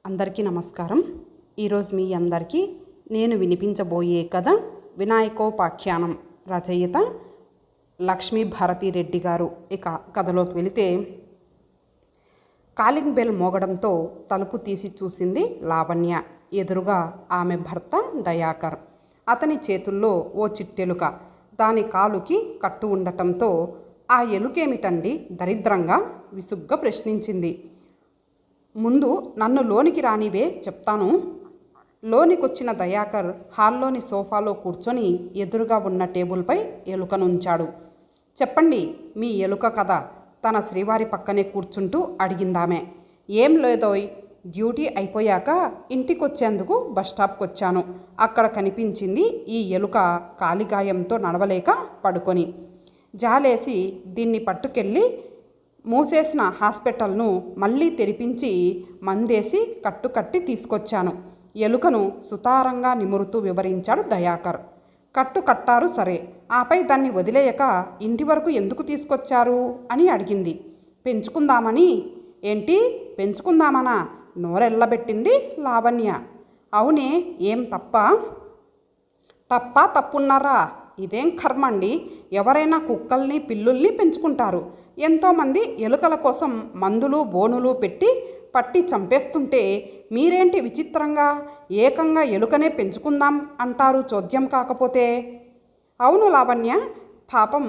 అందరికీ నమస్కారం. ఈరోజు మీ అందరికీ నేను వినిపించబోయే కథ వినాయకోపాఖ్యానం. రచయిత లక్ష్మీ భారతి రెడ్డి గారు. ఇక కథలోకి వెళితే, కాలింగ్ బెల్ మోగడంతో తలుపు తీసి చూసింది లావణ్య. ఎదురుగా ఆమె భర్త దయాకర్. అతని చేతుల్లో ఓ చిట్టెలుక. దాని కాలుకి కట్టు ఉండటంతో, ఆ ఎలుకేమిటండి దరిద్రంగా విసుగ్గా ప్రశ్నించింది. ముందు నన్ను లోనికి రానివే, చెప్తాను. లోనికొచ్చిన దయాకర్ హాల్లోని సోఫాలో కూర్చొని ఎదురుగా ఉన్న టేబుల్పై ఎలుకనుంచాడు. చెప్పండి మీ ఎలుక కథ, తన శ్రీవారి పక్కనే కూర్చుంటూ అడిగిందామె. ఏం లేదోయ్, డ్యూటీ అయిపోయాక ఇంటికొచ్చేందుకు బస్టాప్కొచ్చాను. అక్కడ కనిపించింది ఈ ఎలుక కాలిగాయంతో నడవలేక పడుకొని. జాలేసి దీన్ని పట్టుకెళ్ళి మూసేసిన హాస్పిటల్ను మళ్ళీ తెరిపించి మందేసి కట్టుకట్టి తీసుకొచ్చాను. ఎలుకను సుతారంగా నిమురుతూ వివరించాడు దయాకర్. కట్టు కట్టారు సరే, ఆపై దాన్ని వదిలేయక ఇంటి వరకు ఎందుకు తీసుకొచ్చారు అని అడిగింది. పెంచుకుందామని. ఏంటి పెంచుకుందామనా? నోరెళ్ళబెట్టింది లావణ్య. అవునే, ఏం తప్పున్నారా? ఇదేం కర్మండి, ఎవరైనా కుక్కల్ని పిల్లుల్ని పెంచుకుంటారు. ఎంతోమంది ఎలుకల కోసం మందులు బోనులు పెట్టి పట్టి చంపేస్తుంటే మీరేంటి విచిత్రంగా ఏకంగా ఎలుకనే పెంచుకుందాం అంటారు చోద్యం కాకపోతే? అవును లావణ్య, పాపం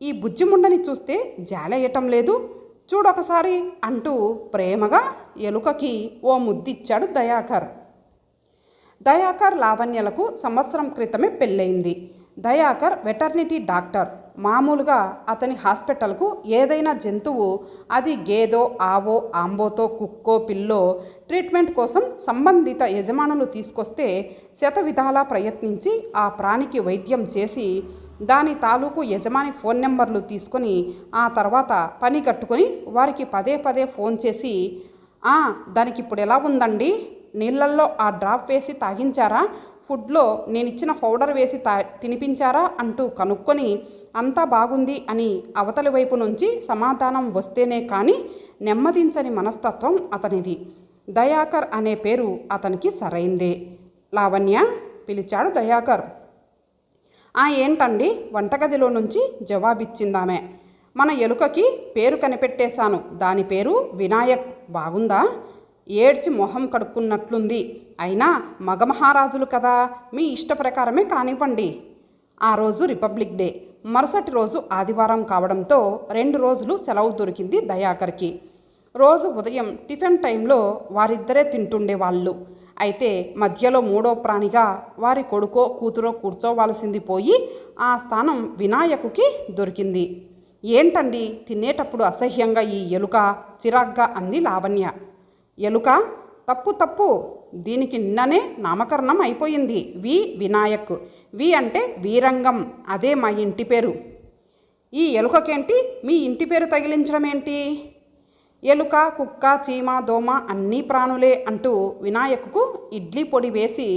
ఈ బుజ్జిముండని చూస్తే జాలేయటం లేదు, చూడొకసారి అంటూ ప్రేమగా ఎలుకకి ఓ ముద్దిచ్చాడు దయాకర్. లావణ్యలకు సంవత్సరం క్రితమే పెళ్ళయింది. దయాకర్ వెటర్నిటీ డాక్టర్. మామూలుగా అతని హాస్పిటల్కు ఏదైనా జంతువు, అది గేదో ఆవో ఆంబోతో కుక్కో పిల్లో, ట్రీట్మెంట్ కోసం సంబంధిత యజమానులు తీసుకొస్తే శతవిధాలా ప్రయత్నించి ఆ ప్రాణికి వైద్యం చేసి దాని తాలూకు యజమాని ఫోన్ నెంబర్లు తీసుకొని ఆ తర్వాత పని కట్టుకొని వారికి పదే పదే ఫోన్ చేసి, దానికి ఇప్పుడు ఎలా ఉందండి, నీళ్ళల్లో ఆ డ్రాప్ వేసి తాగించారా, ఫుడ్లో నేనిచ్చిన పౌడర్ వేసి తినిపించారా అంటూ కనుక్కొని అంతా బాగుంది అని అవతలి వైపు నుంచి సమాధానం వస్తేనే కానీ నెమ్మదించని మనస్తత్వం అతనిది. దయాకర్ అనే పేరు అతనికి సరైందే. లావణ్య, పిలిచాడు దయాకర్. ఏంటండి, వంటగదిలో నుంచి జవాబిచ్చిందామె. మన ఎలుకకి పేరు కనిపెట్టేశాను, దాని పేరు వినాయక్. బాగుందా? ఏడ్చి మొహం కడుక్కున్నట్లుంది. అయినా మగమహారాజులు కదా, మీ ఇష్ట ప్రకారమే కానివ్వండి. ఆ రోజు రిపబ్లిక్ డే, మరుసటి రోజు ఆదివారం కావడంతో 2 రోజులు సెలవు దొరికింది దయాకర్కి. రోజు ఉదయం టిఫిన్ టైంలో వారిద్దరే తింటుండేవాళ్ళు. అయితే మధ్యలో మూడో ప్రాణిగా వారి కొడుకో కూతురో కూర్చోవాల్సింది పోయి ఆ స్థానం వినాయకుకి దొరికింది. ఏంటండి తినేటప్పుడు అసహ్యంగా ఈ ఎలుక, చిరాగ్గా అంది లావణ్య. ఎలుక తప్పు, దీనికి నిన్ననే నామకరణం అయిపోయింది. వినాయక్. అంటే వీరంగం, అదే మా ఇంటి పేరు. ఈ ఎలుకకేంటి మీ ఇంటి పేరు తగిలించడం ఏంటి? ఎలుక, కుక్క, చీమ, దోమ అన్నీ ప్రాణులే అంటూ వినాయకుకు ఇడ్లీ పొడి వేసి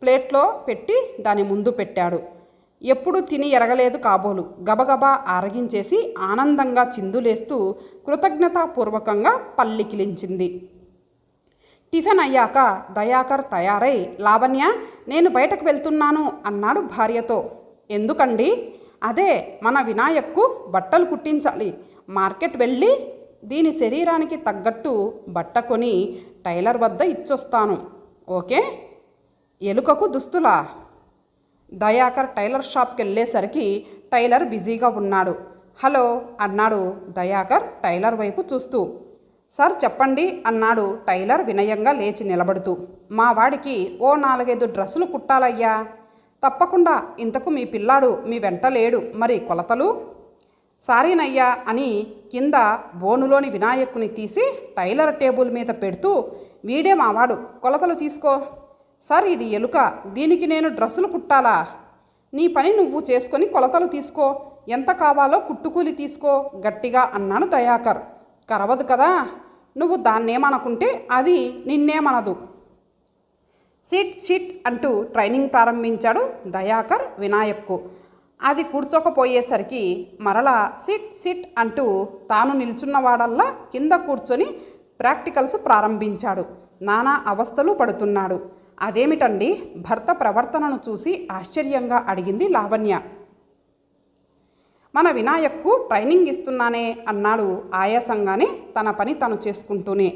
ప్లేట్లో పెట్టి దాని ముందు పెట్టాడు. ఎప్పుడు తిని ఎరగలేదు కాబోలు. గబగబా ఆరగించేసి ఆనందంగా చిందులేస్తూ కృతజ్ఞతాపూర్వకంగా పల్లికిలించింది. టిఫిన్ అయ్యాక దయాకర్ తయారై, లావణ్య, నేను బయటకు వెళ్తున్నాను అన్నాడు భార్యతో. ఎందుకండి? అదే, మన వినాయక్కు బట్టలు కుట్టించాలి. మార్కెట్ వెళ్ళి దీని శరీరానికి తగ్గట్టు బట్ట కొని టైలర్ వద్ద ఇచ్చొస్తాను. ఓకే? ఎలుకకు దుస్తులా? దయాకర్ టైలర్ షాప్కి వెళ్ళేసరికి టైలర్ బిజీగా ఉన్నాడు. హలో అన్నాడు దయాకర్ టైలర్ వైపు చూస్తూ. సార్ చెప్పండి అన్నాడు టైలర్ వినయంగా లేచి నిలబడుతూ. మా వాడికి ఓ 4-5 డ్రెస్సులు కుట్టాలయ్యా. తప్పకుండా. ఇంతకు మీ పిల్లాడు మీ వెంట లేడు, మరి కొలతలు? సారీనయ్యా అని కింద బోనులోని వినాయకుని తీసి టైలర్ టేబుల్ మీద పెడుతూ, వీడే మావాడు, కొలతలు తీసుకో. సార్ ఇది ఎలుక, దీనికి నేను డ్రెస్సులు కుట్టాలా? నీ పని నువ్వు చేసుకొని కొలతలు తీసుకో, ఎంత కావాలో కుట్టుకూలి తీసుకో గట్టిగా అన్నాడు దయాకర్. కరవదు కదా, నువ్వు దాన్నేమనుకుంటే అది నిన్నేమనదు. సిట్ అంటూ ట్రైనింగ్ ప్రారంభించాడు దయాకర్ వినాయక్కు. అది కూర్చోకపోయేసరికి మరలా సిట్ అంటూ తాను నిల్చున్నవాడల్లా కింద కూర్చొని ప్రాక్టికల్స్ ప్రారంభించాడు. నానా అవస్థలు పడుతున్నాడు. అదేమిటండి? భర్త ప్రవర్తనను చూసి ఆశ్చర్యంగా అడిగింది లావణ్య. మన వినాయక్కు ట్రైనింగ్ ఇస్తున్నానే అన్నాడు ఆయాసంగానే తన పని తను చేసుకుంటూనే.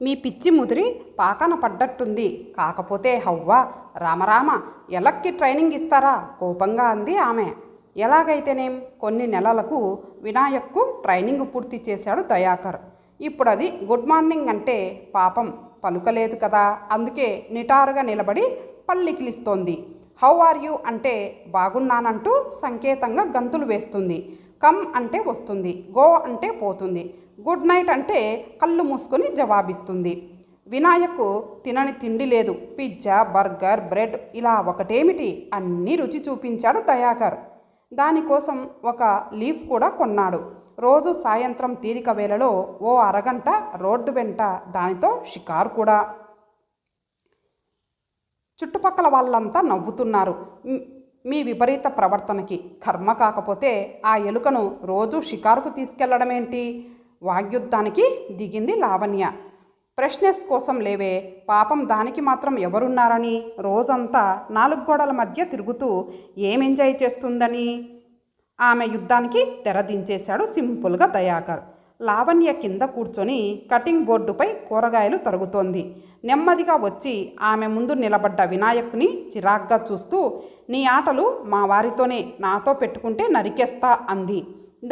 మీ పిచ్చి ముదిరి పాకన పడ్డట్టుంది. కాకపోతే హవ్వా, రామరామ, ఎలక్కి ట్రైనింగ్ ఇస్తారా? కోపంగా అంది ఆమె. ఎలాగైతేనేం కొన్ని నెలలకు వినాయక్కు ట్రైనింగ్ పూర్తి చేశాడు దయాకర్. ఇప్పుడు అది గుడ్ మార్నింగ్ అంటే పాపం పలుకలేదు కదా, అందుకే నిటారుగా నిలబడి పల్లికిలిస్తోంది. హౌ ఆర్ యూ అంటే బాగున్నానంటూ సంకేతంగా గంతులు వేస్తుంది. కమ్ అంటే వస్తుంది, గో అంటే పోతుంది, గుడ్ నైట్ అంటే కళ్ళు మూసుకొని జవాబిస్తుంది. వినాయక్ తినని తిండి లేదు. పిజ్జా, బర్గర్, బ్రెడ్ ఇలా ఒకటేమిటి అన్నీ రుచి చూపించాడు దయాకర్. దానికోసం ఒక లీఫ్ కూడా కొన్నాడు. రోజు సాయంత్రం తీరిక వేళలో ఓ అరగంట రోడ్డు వెంట దానితో షికారు కూడా. చుట్టుపక్కల వాళ్ళంతా నవ్వుతున్నారు మీ విపరీత ప్రవర్తనకి. కర్మ కాకపోతే ఆ ఎలుకను రోజు షికారుకు తీసుకెళ్లడమేంటి? వాగ్యుద్ధానికి దిగింది లావణ్య. ఫ్రెష్నెస్ కోసం లేవే, పాపం దానికి మాత్రం ఎవరున్నారని రోజంతా 4 గోడల మధ్య తిరుగుతూ ఏం ఎంజాయ్ చేస్తుందని ఆమె యుద్ధానికి తెరదించేశాడు సింపుల్గా దయాకర్. లావణ్య కింద కూర్చొని కటింగ్ బోర్డుపై కూరగాయలు తరుగుతోంది. నెమ్మదిగా వచ్చి ఆమె ముందు నిలబడ్డ వినాయకుని చిరాగ్గా చూస్తూ, నీ ఆటలు మా వారితోనే, నాతో పెట్టుకుంటే నరికేస్తా అంది.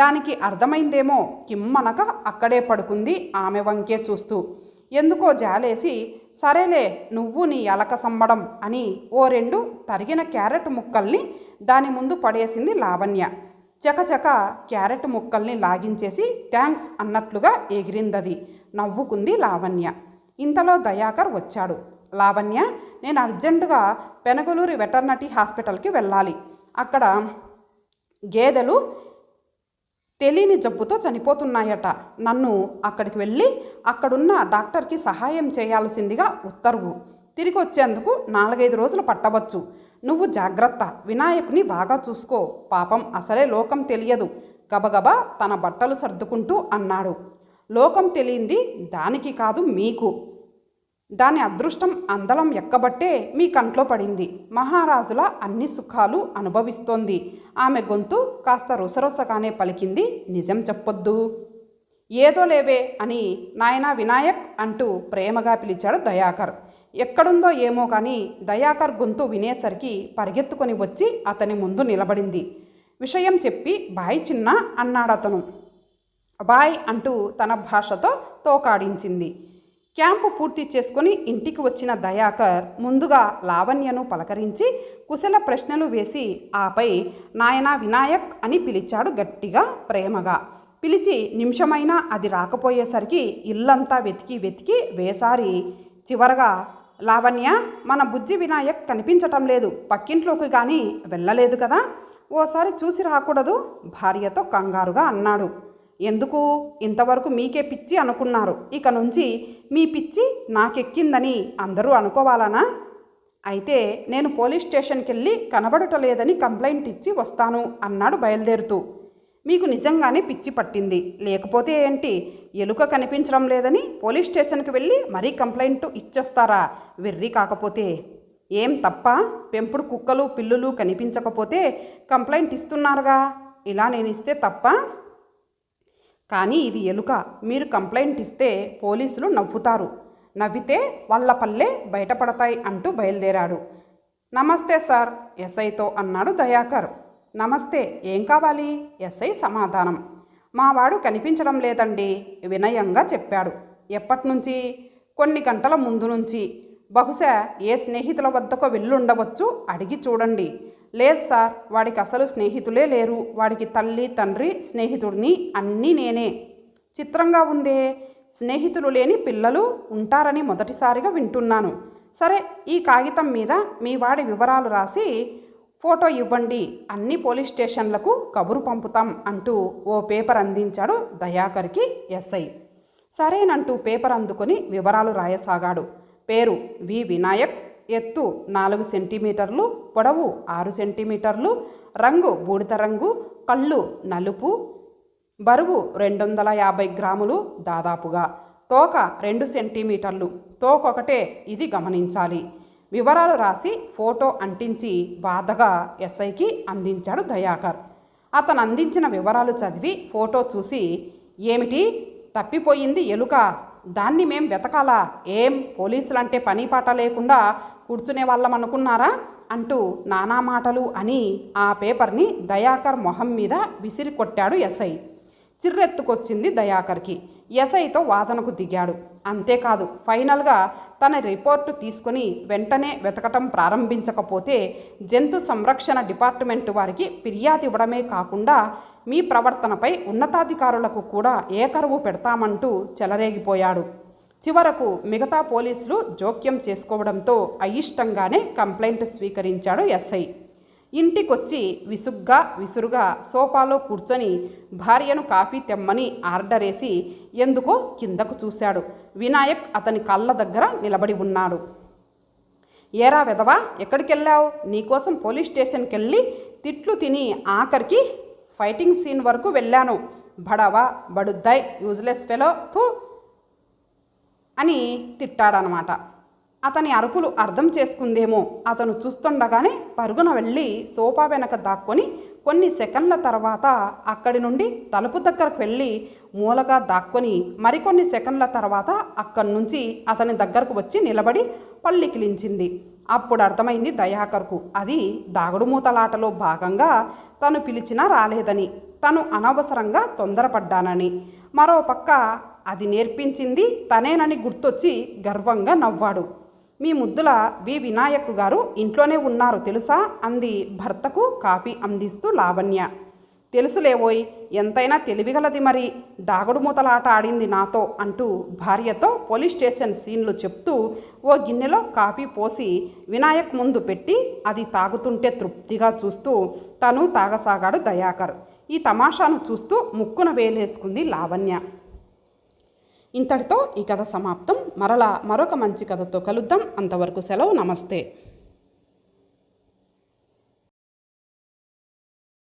దానికి అర్థమైందేమో కిమ్మనక అక్కడే పడుకుంది ఆమె వంకే చూస్తూ. ఎందుకో జాలేసి, సరేలే నువ్వు నీ అలక సమ్మడం అని ఓ 2 తరిగిన క్యారెట్ ముక్కల్ని దాని ముందు పడేసింది లావణ్య. చకచక క్యారెట్ ముక్కల్ని లాగించేసి థ్యాంక్స్ అన్నట్లుగా ఎగిరిందది. నవ్వుకుంది లావణ్య. ఇంతలో దయాకర్ వచ్చాడు. లావణ్య, నేను అర్జెంటుగా పెనగలూరి వెటర్నరీ హాస్పిటల్కి వెళ్ళాలి. అక్కడ గేదెలు తెలియని జబ్బుతో చనిపోతున్నాయట. నన్ను అక్కడికి వెళ్ళి అక్కడున్న డాక్టర్కి సహాయం చేయాల్సిందిగా ఉత్తర్వు. తిరిగి వచ్చేందుకు 4-5 రోజులు పట్టవచ్చు. నువ్వు జాగ్రత్త, వినాయకుని బాగా చూసుకో, పాపం అసలే లోకం తెలియదు గబగబా తన బట్టలు సర్దుకుంటూ అన్నాడు. లోకం తెలియంది దానికి కాదు మీకు. దాని అదృష్టం అందలం ఎక్కబట్టే మీ కంట్లో పడింది. మహారాజుల అన్ని సుఖాలు అనుభవిస్తోంది. ఆమె గొంతు కాస్త రుసరుసగానే పలికింది. నిజం చెప్పొద్దు. ఏదో లేవే అని నాయనా వినాయక్ అంటూ ప్రేమగా పిలిచాడు దయాకర్. ఎక్కడుందో ఏమో కానీ దయాకర్ గొంతు వినేసరికి పరిగెత్తుకొని వచ్చి అతని ముందు నిలబడింది. విషయం చెప్పి బాయ్ చిన్న అన్నాడతను. బాయ్ అంటూ తన భాషతో తోకాడించింది. క్యాంపు పూర్తి చేసుకుని ఇంటికి వచ్చిన దయాకర్ ముందుగా లావణ్యను పలకరించి కుశల ప్రశ్నలు వేసి ఆపై నాయనా వినాయక్ అని పిలిచాడు గట్టిగా ప్రేమగా. పిలిచి నిమిషమైనా అది రాకపోయేసరికి ఇల్లంతా వెతికి వెతికి వేసారి చివరగా, లావణ్య, మన బుజ్జి వినాయక్ కనిపించటం లేదు, పక్కింట్లోకి కానీ వెళ్ళలేదు కదా, ఓసారి చూసి రాకూడదు భార్యతో కంగారుగా అన్నాడు. ఎందుకు? ఇంతవరకు మీకే పిచ్చి అనుకున్నారు, ఇక నుంచి మీ పిచ్చి నాకెక్కిందని అందరూ అనుకోవాలనా? అయితే నేను పోలీస్ స్టేషన్కి వెళ్ళి కనబడటలేదని కంప్లైంట్ ఇచ్చి వస్తాను అన్నాడు బయలుదేరుతూ. మీకు నిజంగానే పిచ్చి పట్టింది, లేకపోతే ఏంటి? ఎలుక కనిపించడం లేదని పోలీస్ స్టేషన్కి వెళ్ళి మరీ కంప్లైంట్ ఇచ్చొస్తారా? వెర్రి కాకపోతే. ఏం తప్ప? పెంపుడు కుక్కలు పిల్లులు కనిపించకపోతే కంప్లైంట్ ఇస్తున్నారుగా, ఇలా నేను ఇస్తే తప్ప? కానీ ఇది ఎలుక, మీరు కంప్లైంట్ ఇస్తే పోలీసులు నవ్వుతారు, నవ్వితే వాళ్ళ పల్లె బయటపడతాయి అంటూ బయలుదేరాడు. నమస్తే సార్ ఎస్ఐతో అన్నాడు దయాకర్. నమస్తే, ఏం కావాలి? ఎస్ఐ సమాధానం. మావాడు కనిపించడం లేదండి వినయంగా చెప్పాడు. ఎప్పటినుంచి? కొన్ని గంటల ముందు నుంచి. బహుశా ఏ స్నేహితుల వద్దకో వెళ్ళుండవచ్చు, అడిగి చూడండి. లేదు సార్, వాడికి అసలు స్నేహితులే లేరు, వాడికి తల్లి తండ్రి స్నేహితుడిని అన్నీ నేనే. చిత్రంగా ఉందే, స్నేహితులు లేని పిల్లలు ఉంటారని మొదటిసారిగా వింటున్నాను. సరే, ఈ కాగితం మీద మీ వాడి వివరాలు రాసి ఫోటో ఇవ్వండి, అన్ని పోలీస్ స్టేషన్లకు కబురు పంపుతాం అంటూ ఓ పేపర్ అందించాడు దయాకర్కి ఎస్ఐ. సరేనంటూ పేపర్ అందుకొని వివరాలు రాయసాగాడు. పేరు వి వినాయక్, ఎత్తు 4 సెంటీమీటర్లు, పొడవు 6 సెంటీమీటర్లు, రంగు బూడిద రంగు, కళ్ళు నలుపు, బరువు 250 గ్రాములు దాదాపుగా, తోక 2 సెంటీమీటర్లు, తోకొకటే, ఇది గమనించాలి. వివరాలు రాసి ఫోటో అంటించి బాధగా ఎస్ఐకి అందించాడు దయాకర్. అతను అందించిన వివరాలు చదివి ఫోటో చూసి, ఏమిటి తప్పిపోయింది ఎలుక, దాన్ని మేం వెతకాలా, ఏం పోలీసులంటే పని పాట లేకుండా కూర్చునే వాళ్ళం అనుకున్నారా అంటూ నానా మాటలు అని ఆ పేపర్ని దయాకర్ మొహం మీద విసిరి కొట్టాడు ఎస్ఐ. చిర్రెత్తుకొచ్చింది దయాకర్కి. ఎస్ఐతో వాదనకు దిగాడు. అంతేకాదు, ఫైనల్గా తన రిపోర్టు తీసుకుని వెంటనే వెతకటం ప్రారంభించకపోతే జంతు సంరక్షణ డిపార్ట్మెంటు వారికి ఫిర్యాదు ఇవ్వడమే కాకుండా మీ ప్రవర్తనపై ఉన్నతాధికారులకు కూడా ఏకరువు పెడతామంటూ చెలరేగిపోయాడు. చివరకు మిగతా పోలీసులు జోక్యం చేసుకోవడంతో అయిష్టంగానే కంప్లైంట్ స్వీకరించాడు ఎస్ఐ. ఇంటికొచ్చి విసురుగా సోఫాలో కూర్చొని భార్యను కాఫీ తెమ్మని ఆర్డర్ వేసి ఎందుకో కిందకు చూశాడు. వినాయక్ అతని కళ్ళ దగ్గర నిలబడి ఉన్నాడు. ఏరా వెధవా, ఎక్కడికెళ్ళావు? నీకోసం పోలీస్ స్టేషన్కి వెళ్ళి తిట్లు తిని ఆఖరికి ఫైటింగ్ సీన్ వరకు వెళ్ళాను. బడవా బడుద్దాయ్ యూజ్లెస్ ఫెలో థూ అని తిట్టాడనమాట. అతని అరుపులు అర్థం చేసుకుందేమో అతను చూస్తుండగానే పరుగున వెళ్ళి సోఫా వెనక దాక్కొని కొన్ని సెకండ్ల తర్వాత అక్కడి నుండి తలుపు దగ్గరకు వెళ్ళి మూలగా దాక్కొని మరికొన్ని సెకండ్ల తర్వాత అక్కడి నుంచి అతని దగ్గరకు వచ్చి నిలబడి పళ్ళికిలించింది. అప్పుడు అర్థమైంది దయాకర్కు అది దాగుడుమూతలాటలో భాగంగా తను పిలిచినా రాలేదని, తను అనవసరంగా తొందరపడ్డానని. మరోపక్క అది నేర్పించింది తనేనని గుర్తొచ్చి గర్వంగా నవ్వాడు. మీ ముద్దుల వినాయక్ గారు ఇంట్లోనే ఉన్నారు తెలుసా అంది భర్తకు కాఫీ అందిస్తూ లావణ్య. తెలుసులేవోయ్, ఎంతైనా తెలివిగలది మరి, దాగుడుమూతలాట ఆడింది నాతో అంటూ భార్యతో పోలీస్ స్టేషన్ సీన్లు చెప్తూ ఓ గిన్నెలో కాఫీ పోసి వినాయక్ ముందు పెట్టి అది తాగుతుంటే తృప్తిగా చూస్తూ తను తాగసాగాడు దయాకర్. ఈ తమాషాను చూస్తూ ముక్కున వేలేసుకుంది లావణ్య. ఇంతటితో ఈ కథ సమాప్తం. మరలా మరొక మంచి కథతో కలుద్దాం. అంతవరకు సెలవు. నమస్తే.